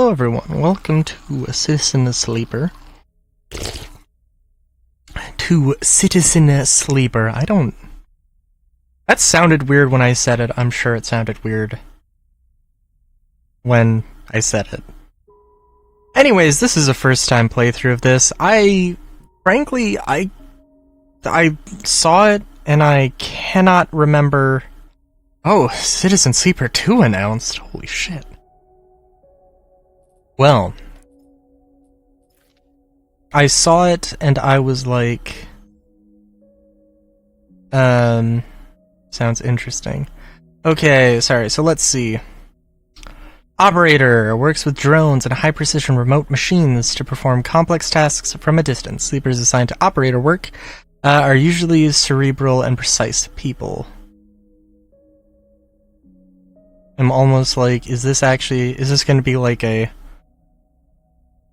Hello everyone, welcome to Citizen Sleeper. That sounded weird when I said it. I'm sure it sounded weird when I said it. Anyways, this is a first time playthrough of this. I saw it and I cannot remember. Oh, Citizen Sleeper 2 announced. Holy shit. Well, I saw it and I was like, sounds interesting. Okay, sorry, so let's see. Operator works with drones and high-precision remote machines to perform complex tasks from a distance. Sleepers assigned to operator work are usually cerebral and precise people. I'm almost like, is this going to be like a...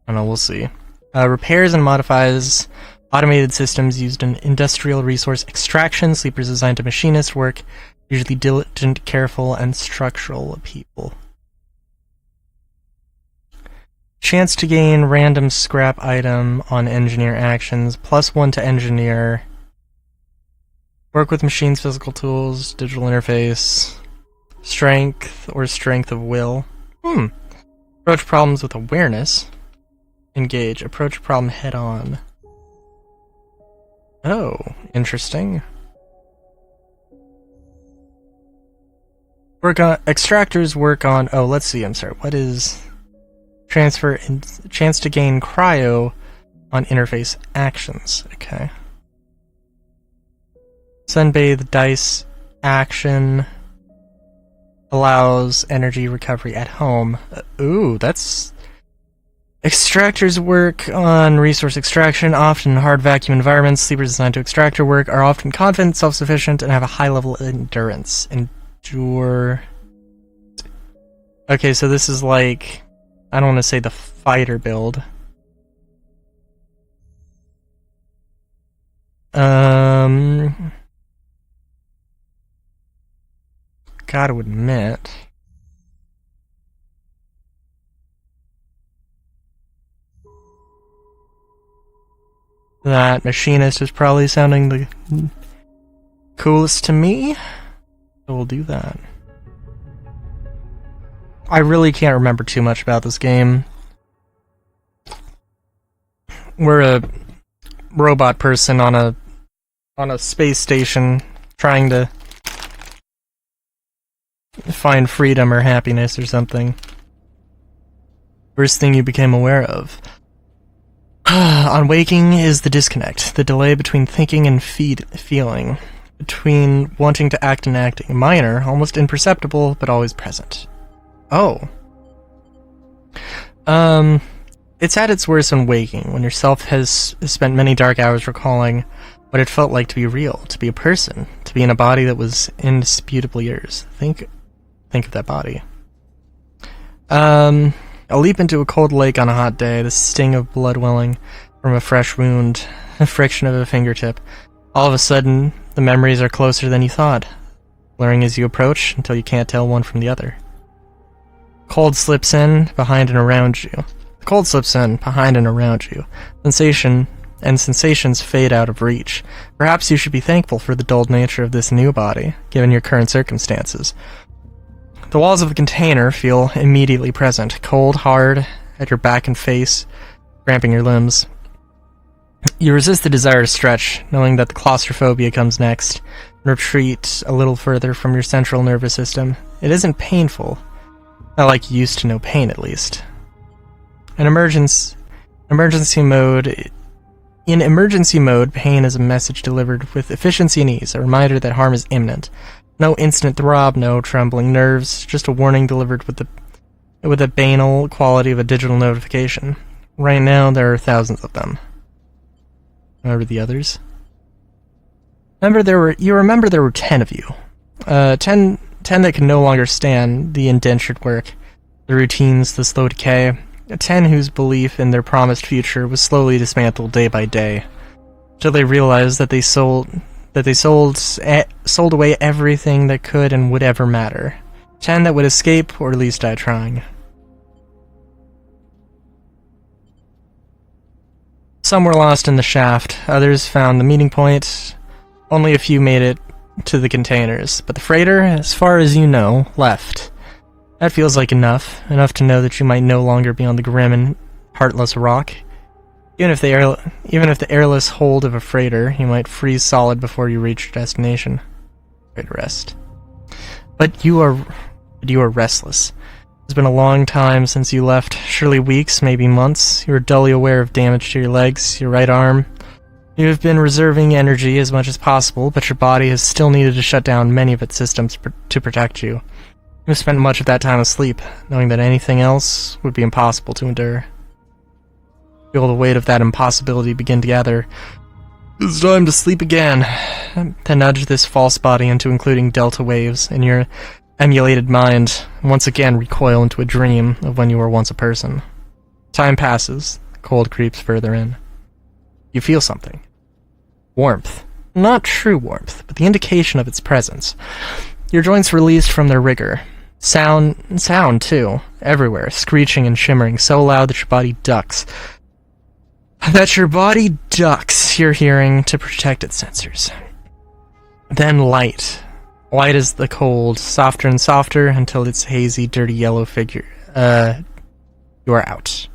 I don't know, we'll see. Repairs and modifies automated systems used in industrial resource extraction. Sleepers assigned to machinist work, usually diligent, careful, and structural people. Chance to gain random scrap item on engineer actions, +1 to engineer. Work with machines, physical tools, digital interface. Strength or strength of will. Approach problems with awareness. Engage. Approach problem head on. Oh, interesting. Extractors work on... Oh, let's see, I'm sorry. What is... Transfer and chance to gain cryo on interface actions. Okay. Sunbathe dice action allows energy recovery at home. Ooh, that's... Extractors work on resource extraction, often in hard vacuum environments. Sleepers assigned to extractor work are often confident, self-sufficient, and have a high level of endurance. Endure... Okay, so this is like... I don't want to say the fighter build. Gotta admit... that machinist is probably sounding the coolest to me, so we'll do that. I really can't remember too much about this game. We're a robot person on a space station trying to find freedom or happiness or something. First thing you became aware of. On waking is the disconnect, the delay between thinking and feeling, between wanting to act and acting. Minor, almost imperceptible, but always present. Oh. It's at its worst when waking, when yourself has spent many dark hours recalling what it felt like to be real, to be a person, to be in a body that was indisputably yours. Think of that body. A leap into a cold lake on a hot day, the sting of blood welling from a fresh wound, the friction of a fingertip. All of a sudden, the memories are closer than you thought, blurring as you approach until you can't tell one from the other. Cold slips in, behind and around you. The cold slips in, behind and around you. Sensations fade out of reach. Perhaps you should be thankful for the dulled nature of this new body, given your current circumstances. The walls of the container feel immediately present, cold, hard, at your back and face, cramping your limbs. You resist the desire to stretch, knowing that the claustrophobia comes next, and retreat a little further from your central nervous system. It isn't painful. Not like you used to know pain, at least. In emergency mode, pain is a message delivered with efficiency and ease, a reminder that harm is imminent. No instant throb, no trembling nerves, just a warning delivered with the banal quality of a digital notification. Right now, there are thousands of them. Remember the others? You remember there were 10 of you. 10 that could no longer stand the indentured work, the routines, the slow decay. 10 whose belief in their promised future was slowly dismantled day by day, till they realized that they sold away everything that could and would ever matter. 10 that would escape, or at least die trying. Some were lost in the shaft, others found the meeting point. Only a few made it to the containers, but the freighter, as far as you know, left. That feels like enough to know that you might no longer be on the grim and heartless rock. Even if the airless hold of a freighter, you might freeze solid before you reach your destination. Great rest. But you are restless. It's been a long time since you left, surely weeks, maybe months. You are dully aware of damage to your legs, your right arm. You have been reserving energy as much as possible, but your body has still needed to shut down many of its systems to protect you. You have spent much of that time asleep, knowing that anything else would be impossible to endure. Feel the weight of that impossibility begin to gather. It's time to sleep again. To nudge this false body into including delta waves in your emulated mind, and once again recoil into a dream of when you were once a person. Time passes, the cold creeps further in. You feel something. Warmth. Not true warmth, but the indication of its presence. Your joints released from their rigor. Sound too, everywhere, screeching and shimmering, so loud that your body ducks. Your hearing to protect its sensors. Then light. Light as the cold, softer and softer until its hazy, dirty yellow figure. You are out.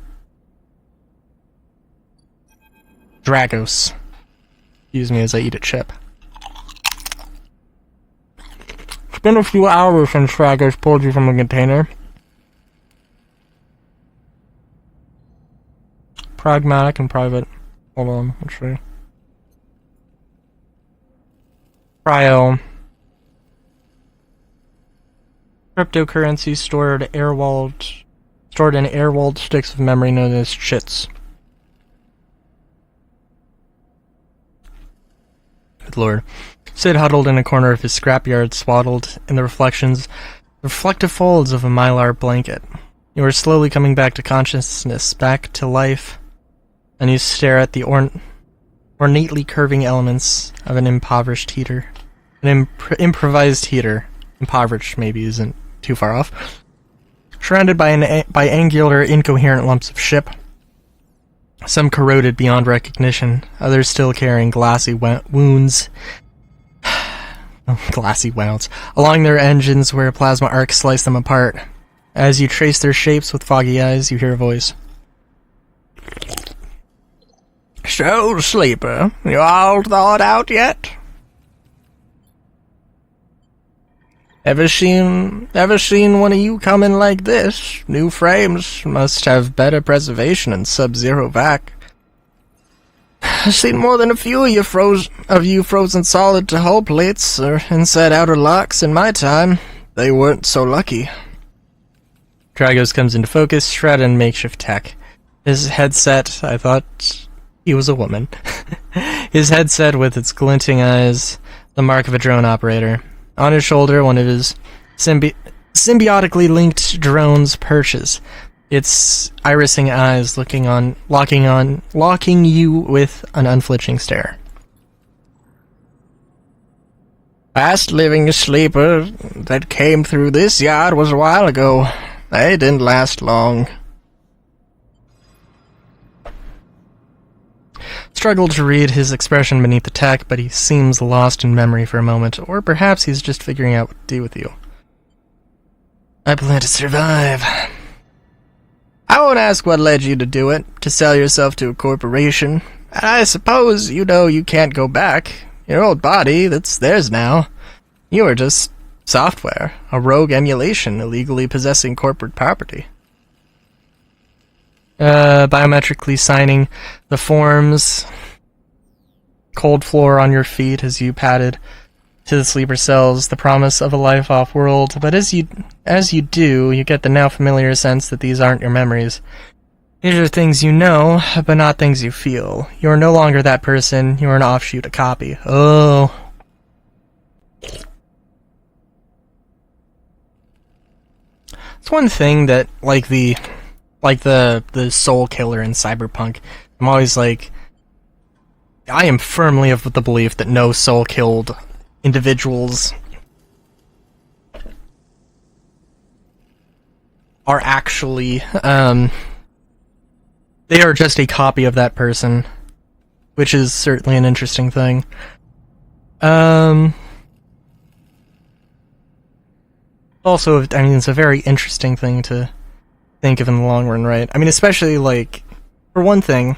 Dragos. Excuse me as I eat a chip. It's been a few hours since Dragos pulled you from the container. Pragmatic and private. Hold on, let's see. Cryo. Cryptocurrency stored in air-walled sticks of memory known as chits. Good lord. Sid huddled in a corner of his scrapyard, swaddled in the reflective folds of a mylar blanket. You are slowly coming back to consciousness, back to life, and you stare at the ornately curving elements of an impoverished heater. An improvised heater. Impoverished maybe isn't too far off. Surrounded by angular, incoherent lumps of ship. Some corroded beyond recognition, others still carrying glassy wounds. Glassy wounds. Along their engines where a plasma arc sliced them apart. As you trace their shapes with foggy eyes, you hear a voice. So, sleeper, you all thawed out yet? Ever seen one of you come in like this? New frames must have better preservation and sub-zero vac. I've seen more than a few of you frozen solid to hull plates or inside outer locks in my time. They weren't so lucky. Dragos comes into focus, shrouded in makeshift tech. His headset, I thought he was a woman. His headset with its glinting eyes, the mark of a drone operator. On his shoulder, one of his symbiotically linked drones perches, its irising eyes locking you with an unflinching stare. Last living sleeper that came through this yard was a while ago. They didn't last long. Struggled to read his expression beneath the tech, but he seems lost in memory for a moment, or perhaps he's just figuring out what to do with you. I plan to survive. I won't ask what led you to do it, to sell yourself to a corporation. I suppose you know you can't go back. Your old body, that's theirs now. You are just software, a rogue emulation illegally possessing corporate property. Biometrically signing the forms, cold floor on your feet as you padded to the sleeper cells, the promise of a life off-world, but as you do, you get the now familiar sense that these aren't your memories. These are things you know, but not things you feel. You are no longer that person, you are an offshoot, a copy. Oh. It's one thing that, like the soul killer in Cyberpunk, I'm always like, I am firmly of the belief that no soul-killed individuals are actually, they are just a copy of that person. which is certainly an interesting thing. Also, I mean, it's a very interesting thing to think of in the long run, right? I mean, especially, like, for one thing,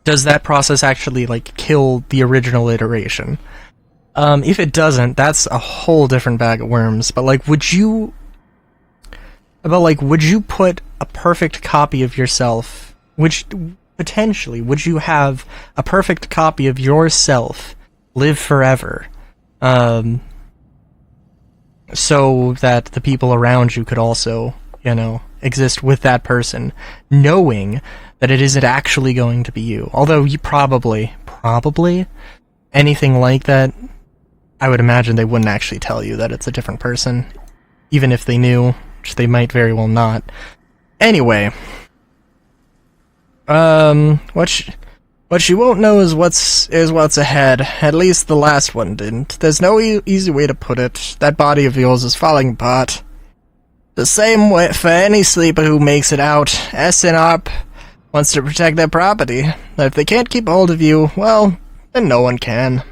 does that process actually, like, kill the original iteration? If it doesn't, that's a whole different bag of worms, but, like, would you put a perfect copy of yourself, potentially, would you have a perfect copy of yourself live forever? So that the people around you could also, exist with that person, knowing that it isn't actually going to be you. Although you probably, anything like that, I would imagine they wouldn't actually tell you that it's a different person, even if they knew, which they might very well not. Anyway, what you won't know is what's ahead. At least the last one didn't. There's no easy way to put it. That body of yours is falling apart. The same way for any sleeper who makes it out. SNARP wants to protect their property. But if they can't keep hold of you, well, then no one can.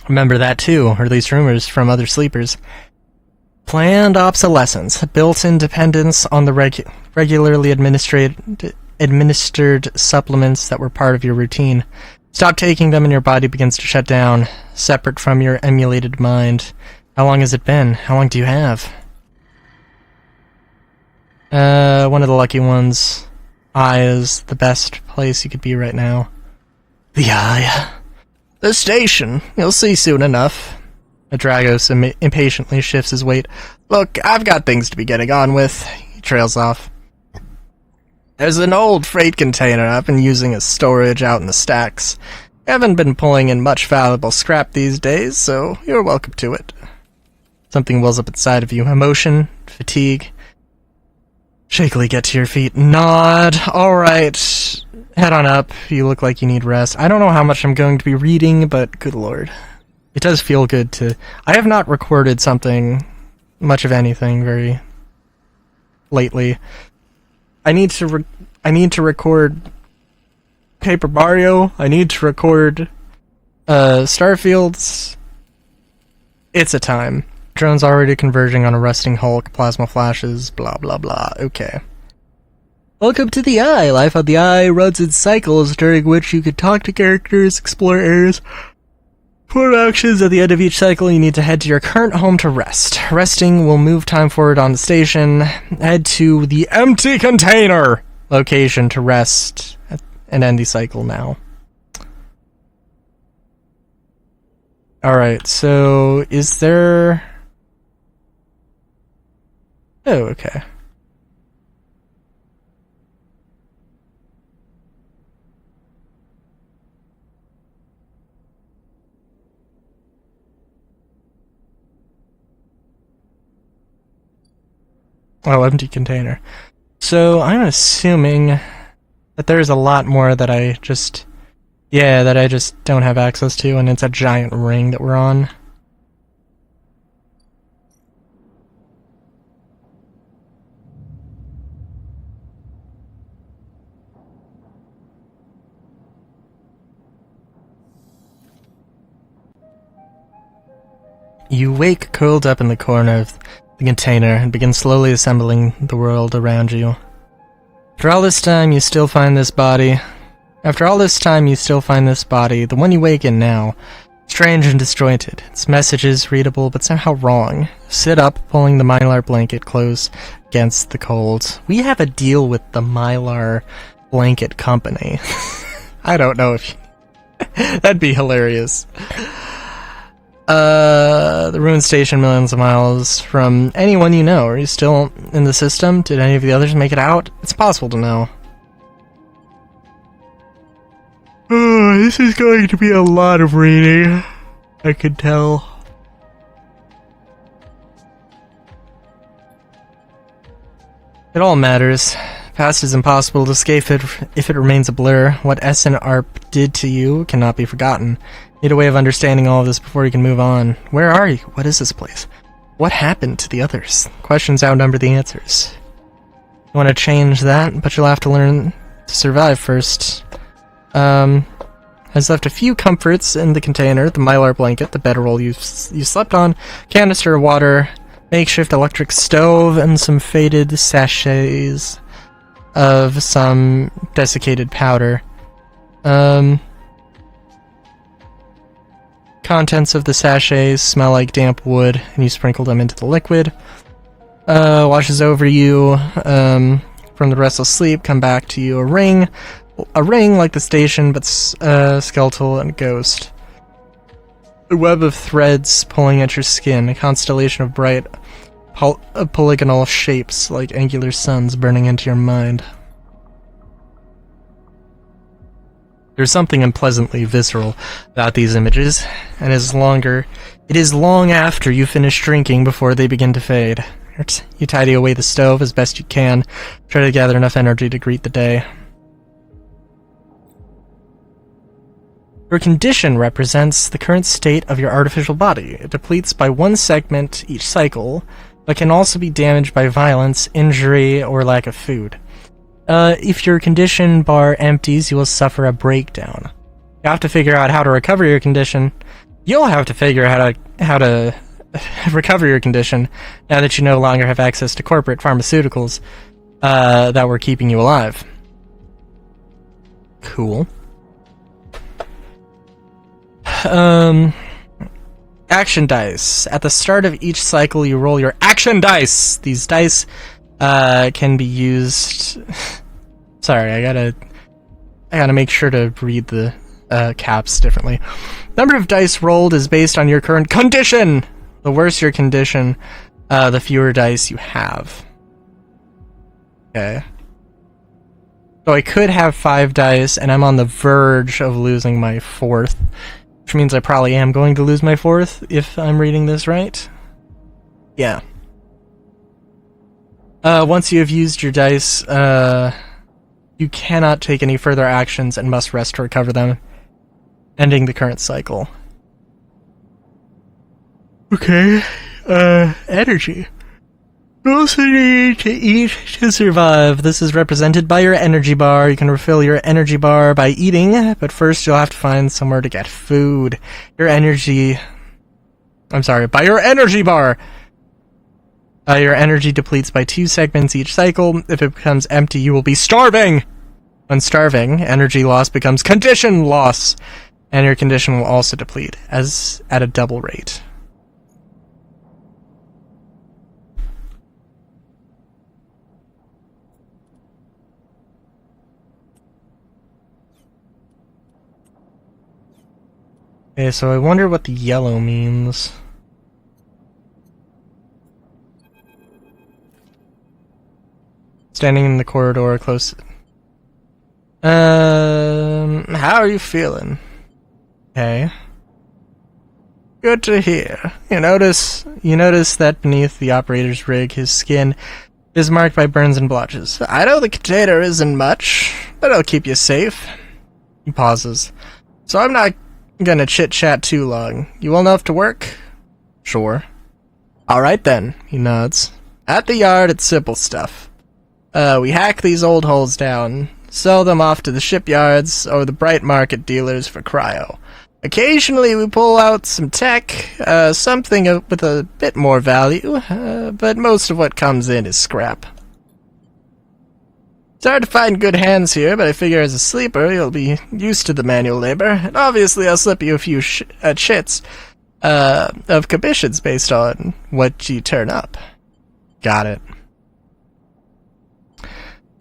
Remember that too, or at least rumors from other sleepers. Planned obsolescence, built-in dependence on the regularly administered supplements that were part of your routine. Stop taking them and your body begins to shut down, separate from your emulated mind. How long has it been? How long do you have? One of the lucky ones. Eye is the best place you could be right now. The Eye. The station. You'll see soon enough. Adragos impatiently shifts his weight. Look, I've got things to be getting on with. He trails off. There's an old freight container I've been using as storage out in the stacks. I haven't been pulling in much valuable scrap these days, so you're welcome to it. Something wells up inside of you. Emotion, fatigue. Shakily get to your feet. Nod. Alright. Head on up. You look like you need rest. I don't know how much I'm going to be reading, but good lord. It does feel good to... I have not recorded much of anything very lately. I need to record Paper Mario. I need to record Starfields. It's a time. Drone's already converging on a rusting hulk, plasma flashes, blah blah blah. Okay. Welcome to the Eye. Life on the Eye runs in cycles, during which you can talk to characters, explore areas, for actions. At the end of each cycle, you need to head to your current home to rest. Resting will move time forward on the station. Head to the empty container location to rest and end the cycle now. Alright, so is there... Oh, okay. Oh, empty container. So I'm assuming that there's a lot more that I just don't have access to, and it's a giant ring that we're on. You wake curled up in the corner of the container and begin slowly assembling the world around you. After all this time, you still find this body. The one you wake in now. Strange and disjointed. Its message is readable, but somehow wrong. Sit up, pulling the Mylar blanket close against the cold. We have a deal with the Mylar blanket company. I don't know if... That'd be hilarious. The ruined station millions of miles from anyone you know. Are you still in the system? Did any of the others make it out? It's possible to know. Oh, this is going to be a lot of reading. I can tell. It all matters. Past is impossible to escape if it remains a blur. What SNARP did to you cannot be forgotten. Need a way of understanding all of this before you can move on. Where are you? What is this place? What happened to the others? Questions outnumber the answers. You want to change that, but you'll have to learn to survive first. Has left a few comforts in the container: the mylar blanket, the bedroll you slept on, canister of water, makeshift electric stove, and some faded sachets of some desiccated powder. Contents of the sachets smell like damp wood, and you sprinkle them into the liquid. Washes over you from the restless sleep. Come back to you a ring like the station, but skeletal and ghost. A web of threads pulling at your skin, a constellation of bright polygonal shapes like angular suns burning into your mind. There's something unpleasantly visceral about these images, and it is long after you finish drinking before they begin to fade. You tidy away the stove as best you can, try to gather enough energy to greet the day. Your condition represents the current state of your artificial body. It depletes by one segment each cycle, but can also be damaged by violence, injury, or lack of food. If your condition bar empties, you will suffer a breakdown. You have to figure out how to recover your condition. You'll have to figure out how to recover your condition now that you no longer have access to corporate pharmaceuticals that were keeping you alive. Cool. Action dice. At the start of each cycle, you roll your action dice. These dice can be used. Sorry, I gotta make sure to read the caps differently. Number of dice rolled is based on your current condition. The worse your condition, the fewer dice you have. Okay. So I could have 5 dice, and I'm on the verge of losing my 4th. Which means I probably am going to lose my 4th, if I'm reading this right. Yeah. Once you have used your dice, you cannot take any further actions and must rest to recover them, ending the current cycle. Okay, energy. You also need to eat to survive. This is represented by your energy bar. You can refill your energy bar by eating, but first you'll have to find somewhere to get food. By your energy bar! Your energy depletes by 2 segments each cycle. If it becomes empty, you will be starving! When starving, energy loss becomes condition loss, and your condition will also deplete, as at a double rate. Okay, so I wonder what the yellow means. Standing in the corridor close. How are you feeling? Okay. Good to hear. You notice that beneath the operator's rig, his skin is marked by burns and blotches. I know the container isn't much, but it'll keep you safe. He pauses. So I'm not gonna chit-chat too long. You well enough to work? Sure. Alright then, he nods. At the yard, it's simple stuff. We hack these old holes down, sell them off to the shipyards or the bright market dealers for cryo. Occasionally we pull out some tech, something with a bit more value, but most of what comes in is scrap. It's hard to find good hands here, but I figure as a sleeper you'll be used to the manual labor, and obviously I'll slip you a few chits of commissions based on what you turn up. Got it.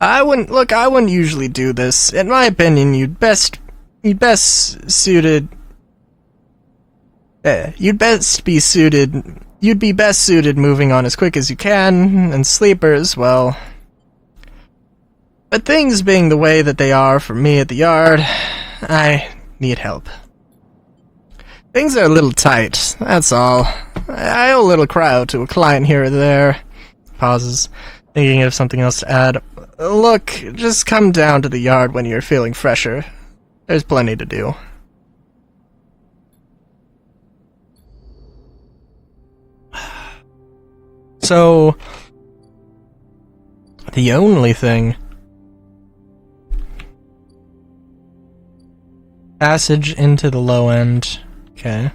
I wouldn't usually do this. In my opinion, you'd best be suited moving on as quick as you can, and sleepers, well. But things being the way that they are for me at the yard, I need help. Things are a little tight, that's all. I owe a little cryo to a client here or there. Pauses, thinking of something else to add. Look, just come down to the yard when you're feeling fresher. There's plenty to do. So, the only thing Passage into the low end. Okay.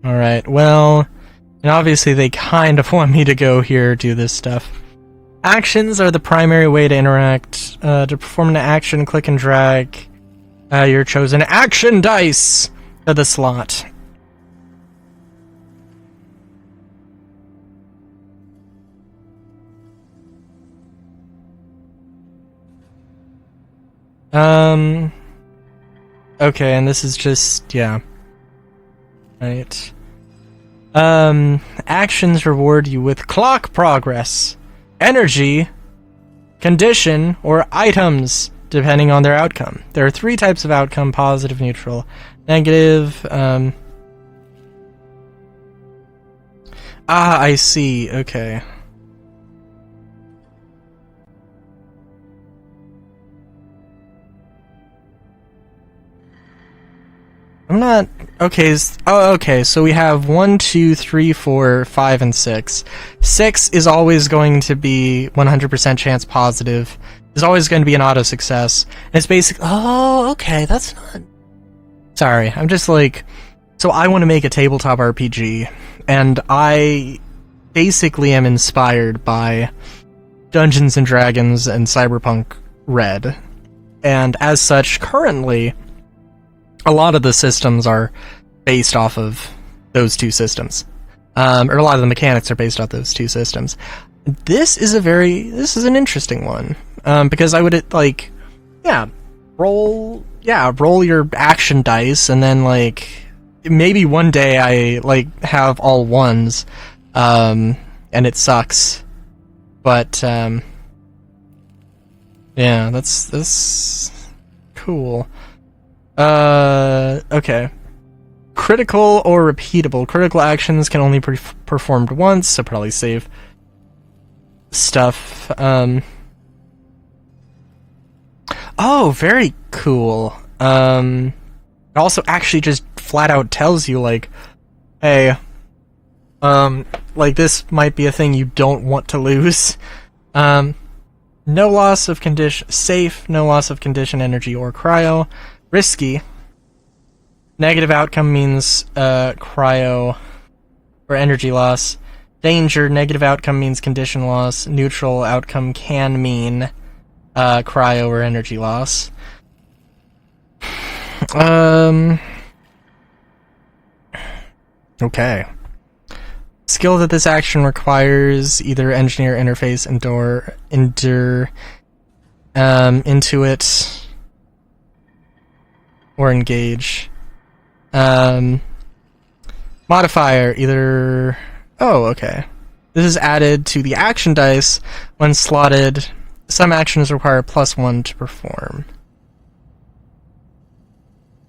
Alright, well, and obviously they kind of want me to go here, do this stuff. Actions are the primary way to interact. To perform an action, click and drag your chosen action dice to the slot. Okay, and this is just, yeah. Right. Actions reward you with clock progress, energy, condition, or items, depending on their outcome. There are 3 types of outcome: positive, neutral, negative. I see, okay. I'm not... Okay, okay, so we have 1, 2, 3, 4, 5, and 6. 6 is always going to be 100% chance positive. It's always going to be an auto success. And it's basically... Oh, okay, that's not... Sorry, I'm just like... So I want to make a tabletop RPG, and I basically am inspired by Dungeons & Dragons and Cyberpunk Red. And as such, currently... A lot of the systems are based off of those 2 systems. Or a lot of the mechanics are based off those 2 systems. This is an interesting one. Because I would, like, roll your action dice, and then, like, maybe one day I, like, have all 1s, and it sucks. But, yeah, that's cool. Okay. Critical or repeatable. Critical actions can only be performed once, so probably save stuff. Oh, very cool. It also actually just flat out tells you, like, hey, like, this might be a thing you don't want to lose. No loss of condition, safe, no loss of condition, energy, or cryo. Risky. Negative outcome means cryo or energy loss. Danger. Negative outcome means condition loss. Neutral outcome can mean cryo or energy loss. Okay. Skill that this action requires: either engineer, interface, endure, intuit, or engage. Modifier, either... Oh, okay. This is added to the action dice when slotted. Some actions require +1 to perform.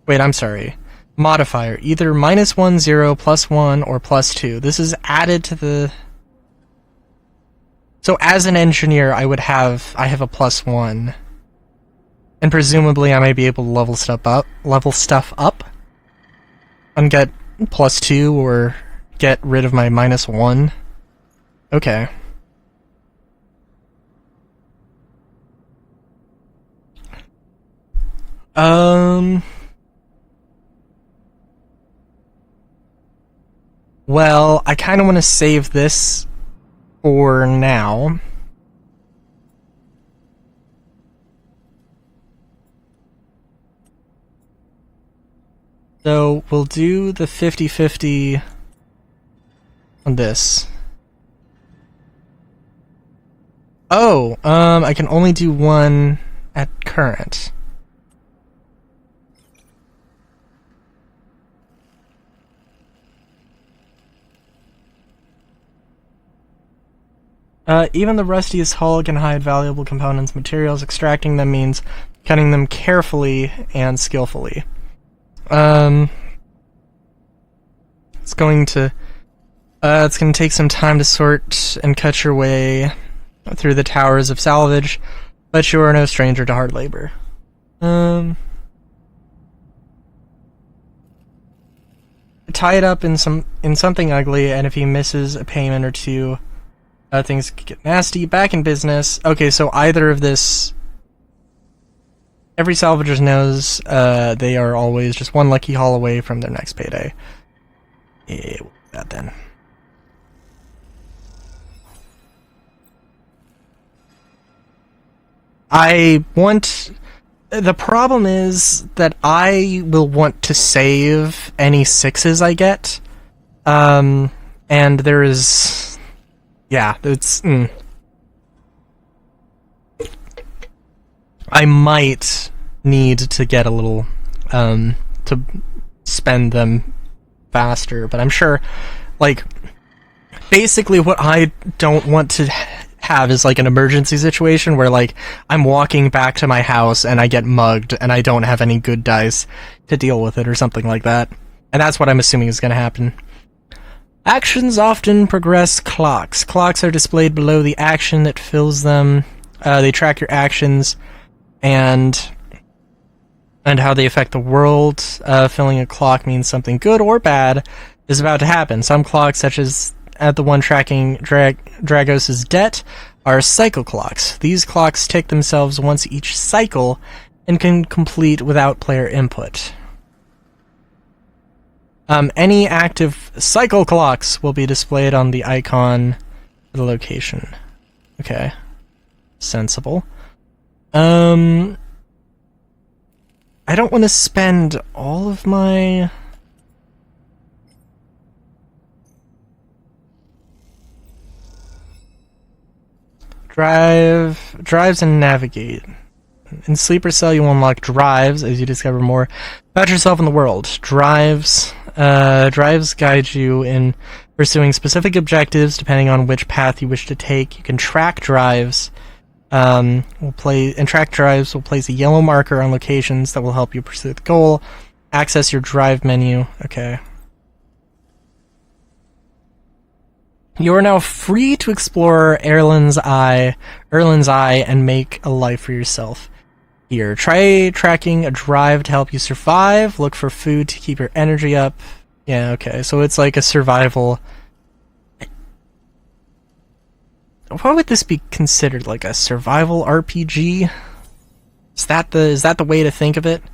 Wait, I'm sorry. Modifier, either -1, 0, +1, or +2. This is added to the... So as an engineer, I have a +1. And presumably I might be able to level stuff up, and get +2 or get rid of my -1. Okay. Well, I kind of want to save this for now. So we'll do the 50-50 on this. Oh, I can only do 1 at current. Even the rustiest hull can hide valuable components, materials. Extracting them means cutting them carefully and skillfully. It's going to take some time to sort and cut your way through the towers of salvage, but you are no stranger to hard labor. Tie it up in something ugly, and if he misses a payment or 2, things get nasty. Back in business. Okay, so either of this Every salvager knows they are always just one lucky haul away from their next payday. Yeah, we'll do that then. The problem is that I will want to save any 6s I get. And there is... Yeah, it's... I might need to get a little... to spend them faster, but I'm sure, like... Basically what I don't want to have is like an emergency situation where like I'm walking back to my house and I get mugged and I don't have any good dice to deal with it or something like that. And that's what I'm assuming is going to happen. Actions often progress clocks. Clocks are displayed below the action that fills them. They track your actions and how they affect the world. Filling a clock means something good or bad is about to happen. Some clocks, such as the one tracking Dragos' debt, are cycle clocks. These clocks tick themselves once each cycle and can complete without player input. Any active cycle clocks will be displayed on the icon for the location. Okay. Sensible. I don't want to spend all of my... Drives and navigate. In Sleeper Cell, you will unlock drives as you discover more about yourself and the world. Drives guide you in pursuing specific objectives depending on which path you wish to take. You can track drives. Track drives will place a yellow marker on locations that will help you pursue the goal. Access your drive menu. Okay. You are now free to explore Erlin's Eye, and make a life for yourself. Here, try tracking a drive to help you survive. Look for food to keep your energy up. Yeah, okay, so it's like a survival. What would this be considered? Like a survival RPG? Is that the way to think of it?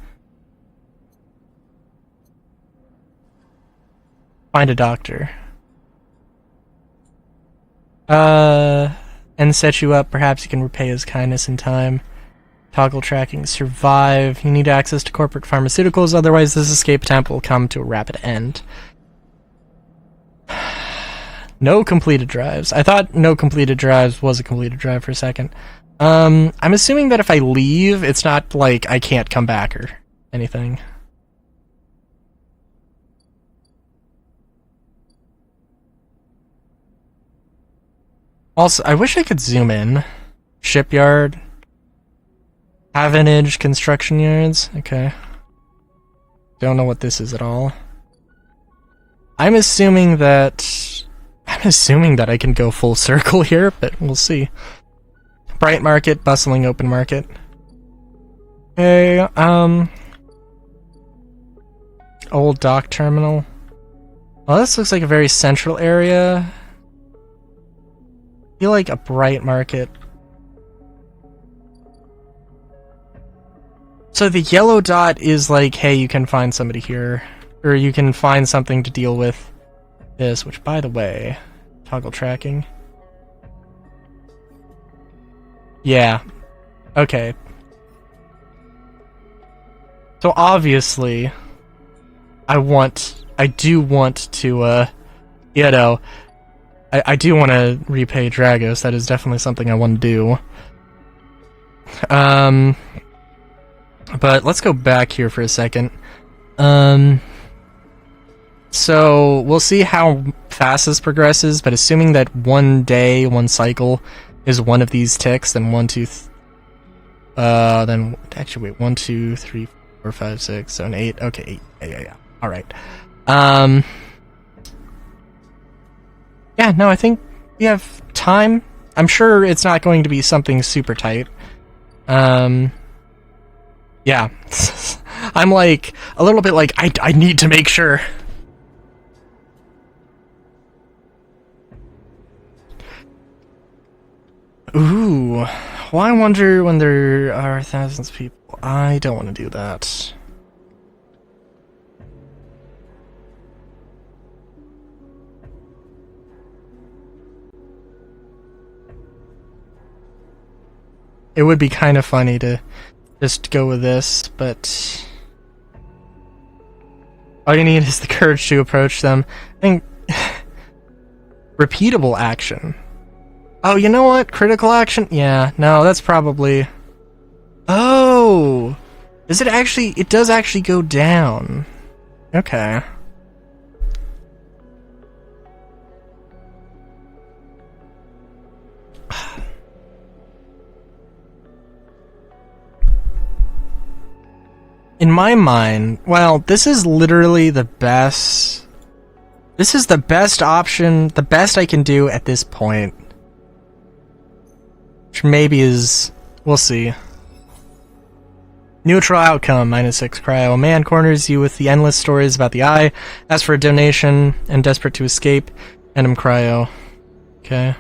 Find a doctor. And set you up. Perhaps you can repay his kindness in time. Toggle tracking. Survive. You need access to corporate pharmaceuticals, otherwise this escape attempt will come to a rapid end. No completed drives. I thought no completed drives was a completed drive for a second. I'm assuming that if I leave, it's not like I can't come back or anything. Also, I wish I could zoom in. Shipyard. Havenage construction yards. Okay. Don't know what this is at all. I'm assuming that I can go full circle here, but we'll see. Bright market, bustling open market. Okay, old dock terminal. Well, this looks like a very central area. I feel like a bright market. So the yellow dot is like, hey, you can find somebody here. Or you can find something to deal with this, which, by the way, toggle tracking. Yeah. Okay. So obviously, I do want to, you know, I do want to repay Dragos. That is definitely something I want to do. But let's go back here for a second. So we'll see how fast this progresses, but assuming that one day, one cycle is one of these ticks, then 1, 2, then actually wait, 1, 2, 3, 4, 5, 6, 7, 8. Okay, 8. Yeah. All right. Yeah, no, I think we have time. I'm sure it's not going to be something super tight. Yeah. I'm like, a little bit like, I need to make sure. Ooh. Well, I wonder when there are thousands of people. I don't want to do that. It would be kind of funny to just go with this, but all you need is the courage to approach them. I think repeatable action. Oh, you know what? Critical action? Yeah, no, that's probably... Oh! Does it actually... It does actually go down. Okay. In my mind, well, this is literally the best... This is the best option, the best I can do at this point. Which maybe is... We'll see. Neutral outcome, -6 cryo. A man corners you with the endless stories about the eye, asks for a donation, and desperate to escape, and him cryo. Okay.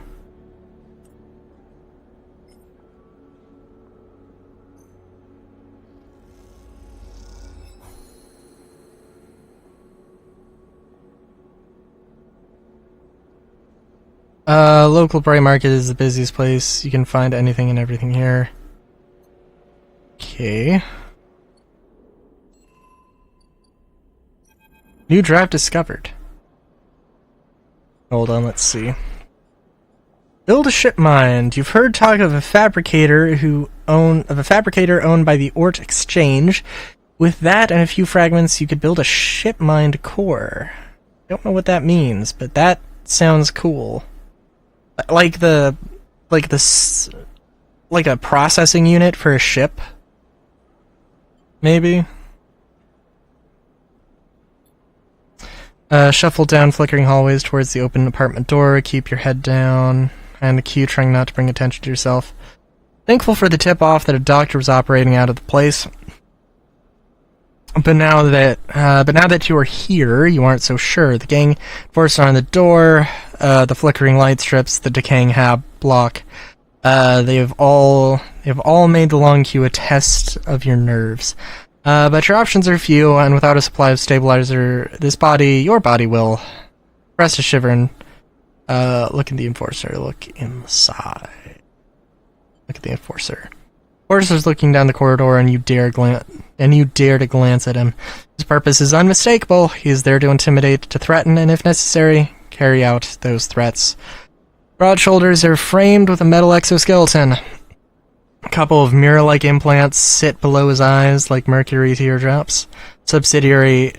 Local Bright Market is the busiest place. You can find anything and everything here. Okay. New draft discovered. Hold on, let's see. Build a ship mind. You've heard talk of a fabricator owned by the Ort Exchange. With that and a few fragments, you could build a ship mind core. Don't know what that means, but that sounds cool. Like a processing unit for a ship? Maybe? Shuffle down flickering hallways towards the open apartment door. Keep your head down. And the queue, trying not to bring attention to yourself. Thankful for the tip-off that a doctor was operating out of the place. But now that you are here, you aren't so sure. The gang forced on the door, the flickering light strips, the decaying hab block. They've all made the long queue a test of your nerves. But your options are few, and without a supply of stabilizer, your body will. Rest a shiver and look at the enforcer. Look inside. Look at the enforcer. Enforcer's looking down the corridor, and you dare to glance at him. His purpose is unmistakable. He is there to intimidate, to threaten, and if necessary, carry out those threats. Broad shoulders are framed with a metal exoskeleton. A couple of mirror-like implants sit below his eyes like mercury teardrops. Subsidiary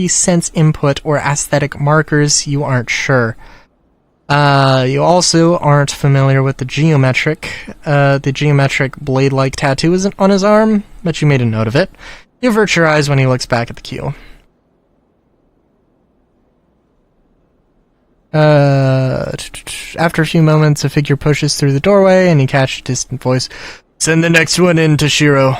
sense input or aesthetic markers, you aren't sure. You also aren't familiar with the geometric blade-like tattoo isn't on his arm, but you made a note of it. You avert your eyes when he looks back at the queue. After a few moments, a figure pushes through the doorway, and you catch a distant voice. Send the next one in, Toshiro.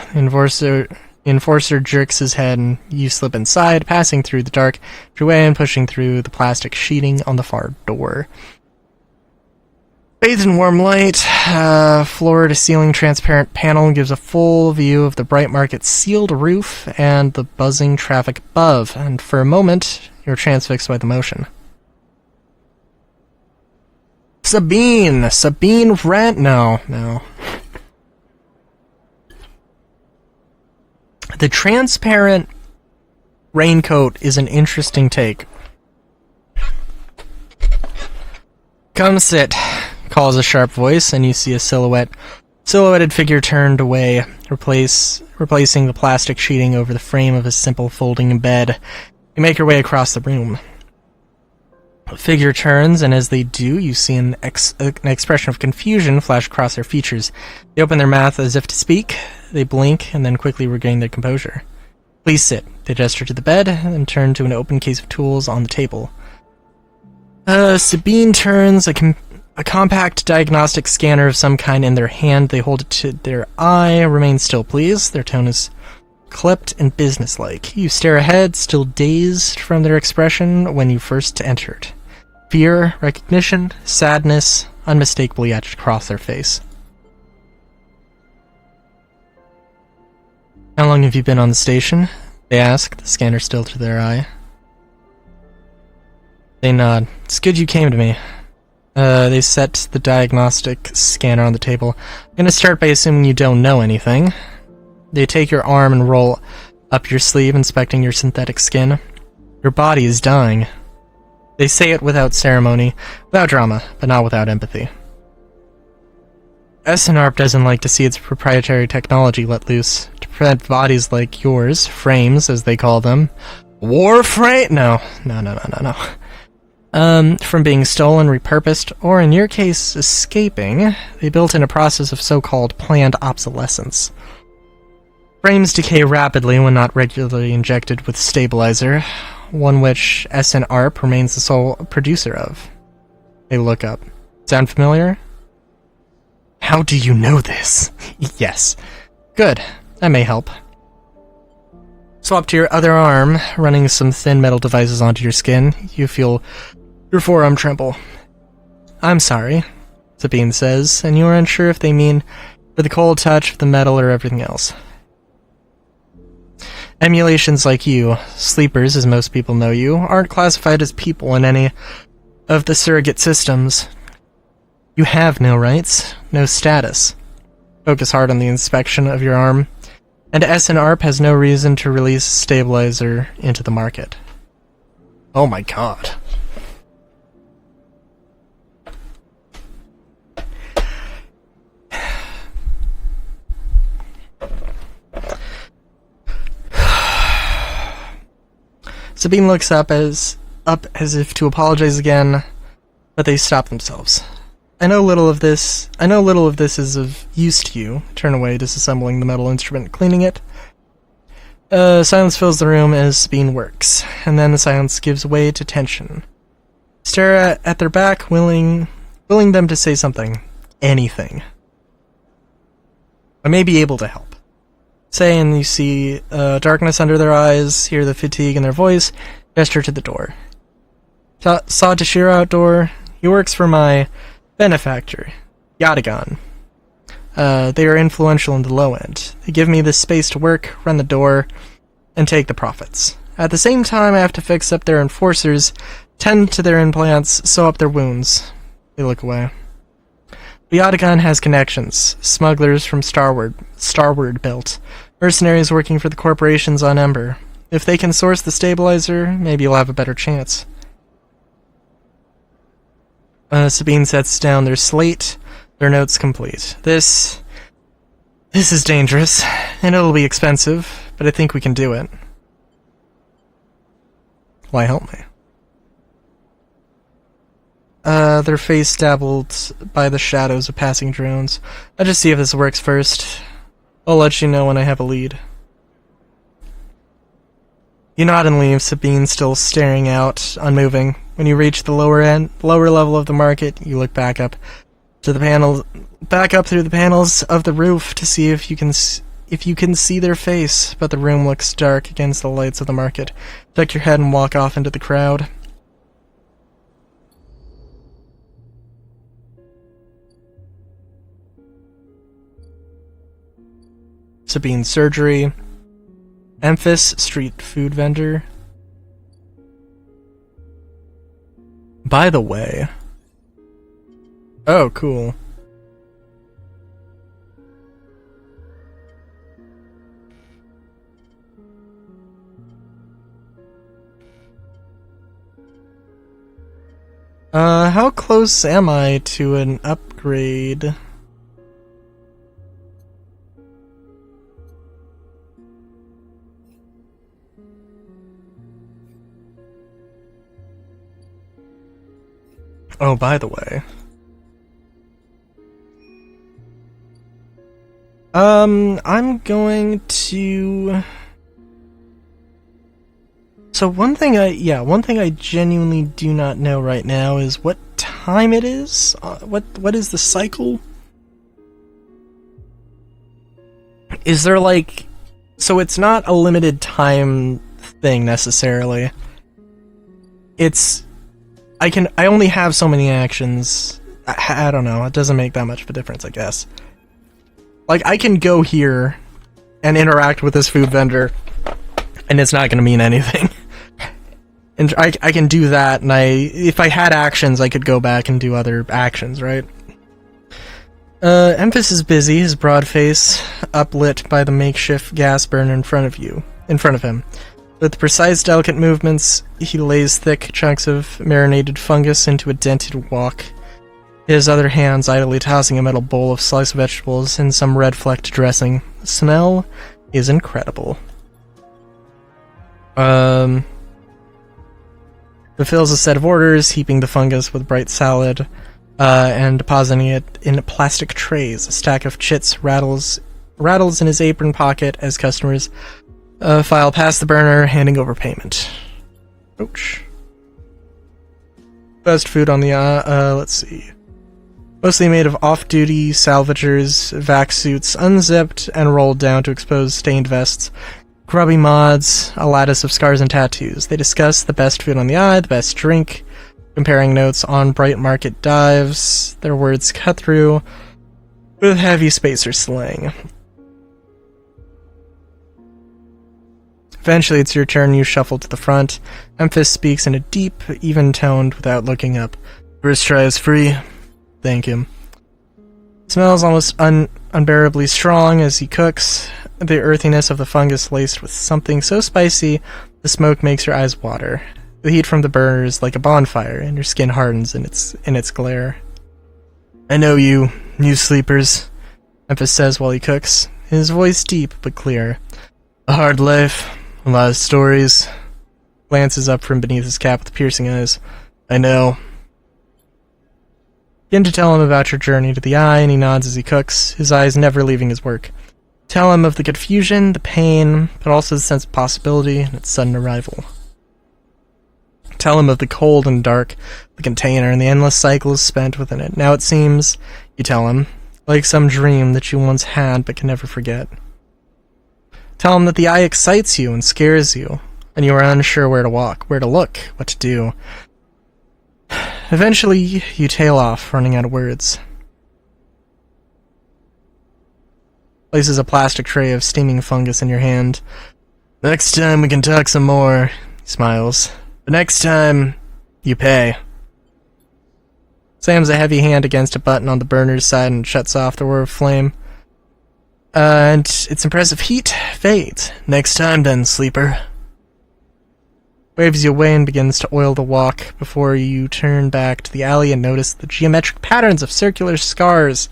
Enforcer jerks his head, and you slip inside, passing through the dark entryway and pushing through the plastic sheeting on the far door. Bathed in warm light, floor-to-ceiling transparent panel gives a full view of the Bright Market's sealed roof and the buzzing traffic above, and for a moment, you're transfixed by the motion. Sabine Wren. No. The transparent raincoat is an interesting take. Come sit, calls a sharp voice, and you see a silhouetted figure turned away, replacing the plastic sheeting over the frame of a simple folding bed. You make your way across the room. The figure turns, and as they do, you see an expression of confusion flash across their features. They open their mouth as if to speak, they blink, and then quickly regain their composure. Please sit. They gesture to the bed, and turn to an open case of tools on the table. Sabine turns, a compact diagnostic scanner of some kind in their hand. They hold it to their eye. Remain still, please. Their tone is clipped and businesslike. You stare ahead, still dazed from their expression when you first entered. Fear, recognition, sadness, unmistakably etched across their face. How long have you been on the station? They ask, the scanner still to their eye. They nod. It's good you came to me. They set the diagnostic scanner on the table. I'm gonna start by assuming you don't know anything. They take your arm and roll up your sleeve, inspecting your synthetic skin. Your body is dying. They say it without ceremony, without drama, but not without empathy. SNARP doesn't like to see its proprietary technology let loose to prevent bodies like yours, frames as they call them, warframe? No. From being stolen, repurposed, or in your case, escaping. They built in a process of so-called planned obsolescence. Frames decay rapidly when not regularly injected with stabilizer, one which SNARP remains the sole producer of. They look up. Sound familiar? How do you know this? Yes. Good. That may help. Swap to your other arm, running some thin metal devices onto your skin. You feel your forearm tremble. I'm sorry, Sabine says, and you are unsure if they mean for the cold touch of the metal or everything else. Emulations like you, sleepers as most people know you, aren't classified as people in any of the surrogate systems. You have no rights, no status. Focus hard on the inspection of your arm, and SNARP has no reason to release stabilizer into the market. Oh my god. Sabine looks up as if to apologize again, but they stop themselves. I know little of this is of use to you. Turn away, disassembling the metal instrument, cleaning it. Silence fills the room as Sabine works, and then the silence gives way to tension. Stare at their back, willing them to say something. Anything. I may be able to help. Say, and you see darkness under their eyes, hear the fatigue in their voice, gesture to the door. Saw Toshiro outdoor. He works for my benefactor, Yatagan. They are influential in the low end. They give me the space to work, run the door, and take the profits. At the same time, I have to fix up their enforcers, tend to their implants, sew up their wounds. They look away. Yatagan has connections. Smugglers from Starward Belt. Mercenaries working for the corporations on Ember. If they can source the stabilizer, maybe you'll have a better chance. Sabine sets down their slate, their notes complete. This is dangerous, and it'll be expensive, but I think we can do it. Why help me? Their face dabbled by the shadows of passing drones. I'll just see if this works first. I'll let you know when I have a lead. You nod and leave, Sabine still staring out, unmoving. When you reach the lower level of the market, you look back up through the panels of the roof to see if you can see their face, but the room looks dark against the lights of the market. Duck your head and walk off into the crowd. Sabine's surgery. Memphis street food vendor. By the way. Oh, cool. How close am I to an upgrade? Oh, by the way. I'm going to... So one thing I genuinely do not know right now is what time it is. What is the cycle? Is there like... So it's not a limited time thing necessarily. It's... I only have so many actions. I don't know, it doesn't make that much of a difference, I guess. Like, I can go here and interact with this food vendor, and it's not going to mean anything. And I can do that, and if I had actions, I could go back and do other actions, right? Emphas is busy, his broad face uplit by the makeshift gas burner in front of him. With precise, delicate movements, he lays thick chunks of marinated fungus into a dented wok, his other hands idly tossing a metal bowl of sliced vegetables and some red-flecked dressing. The smell is incredible. Fulfills a set of orders, heaping the fungus with bright salad, and depositing it in plastic trays. A stack of chits rattles in his apron pocket as customers file past the burner, handing over payment. Ouch. Best food on the let's see. Mostly made of off-duty salvagers, vac suits, unzipped and rolled down to expose stained vests. Grubby mods, a lattice of scars and tattoos. They discuss the best food on the eye, the best drink, comparing notes on bright market dives. Their words cut through with heavy spacer slang. Eventually, it's your turn. You shuffle to the front. Emphas speaks in a deep, even toned without looking up. First try is free. Thank him. Smells almost unbearably strong as he cooks. The earthiness of the fungus laced with something so spicy, the smoke makes your eyes water. The heat from the burner is like a bonfire, and your skin hardens in its glare. I know you sleepers, Emphas says while he cooks, his voice deep but clear. A hard life, a lot of stories. Glances up from beneath his cap with piercing eyes. I know. Begin to tell him about your journey to the eye, and he nods as he cooks, his eyes never leaving his work. Tell him of the confusion, the pain, but also the sense of possibility and its sudden arrival. Tell him of the cold and dark, the container, and the endless cycles spent within it. Now it seems, you tell him, like some dream that you once had but can never forget. Tell him that the eye excites you and scares you, and you are unsure where to walk, where to look, what to do. Eventually, you tail off, running out of words. Places a plastic tray of steaming fungus in your hand. Next time we can talk some more, he smiles. But next time, you pay. Slams a heavy hand against a button on the burner's side and shuts off the roar of flame. And its impressive heat fades. Next time then, sleeper. Waves you away and begins to oil the wok before you turn back to the alley and notice the geometric patterns of circular scars.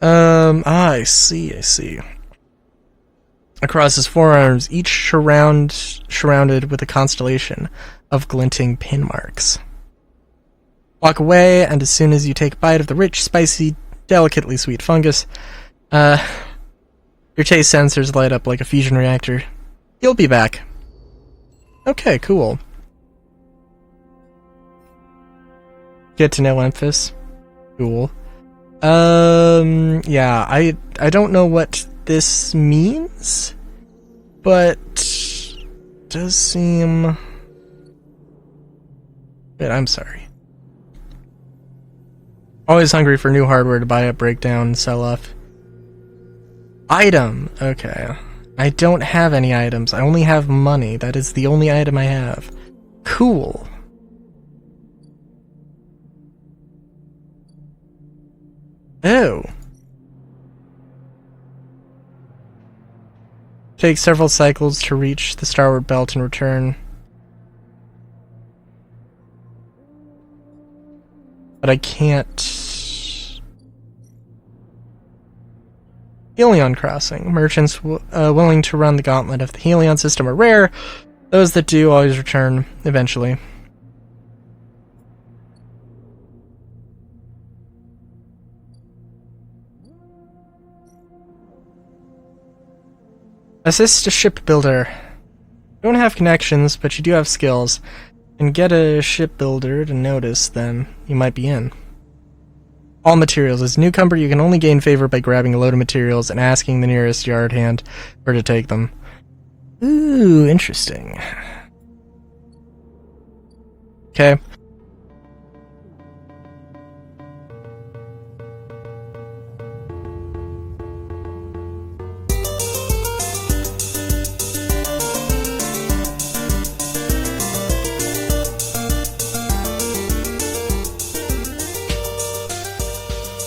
I see. Across his forearms, each surrounded with a constellation of glinting pin marks. Walk away, and as soon as you take a bite of the rich, spicy, delicately sweet fungus, your taste sensors light up like a fusion reactor. You'll be back. Okay, cool. Get to know Emphas. Cool. Yeah, I don't know what this means, but does seem... Wait, I'm sorry. Always hungry for new hardware to buy up, break down, and sell off. Item. Okay. I don't have any items. I only have money. That is the only item I have. Cool. Oh. Take several cycles to reach the starboard belt and return. But I can't... Helion crossing. Merchants willing to run the gauntlet of the Helion system are rare. Those that do always return eventually. Assist a shipbuilder. You don't have connections, but you do have skills. And get a shipbuilder to notice, then you might be in. All materials. As a newcomer, you can only gain favor by grabbing a load of materials and asking the nearest yard hand where to take them. Ooh, interesting. Okay,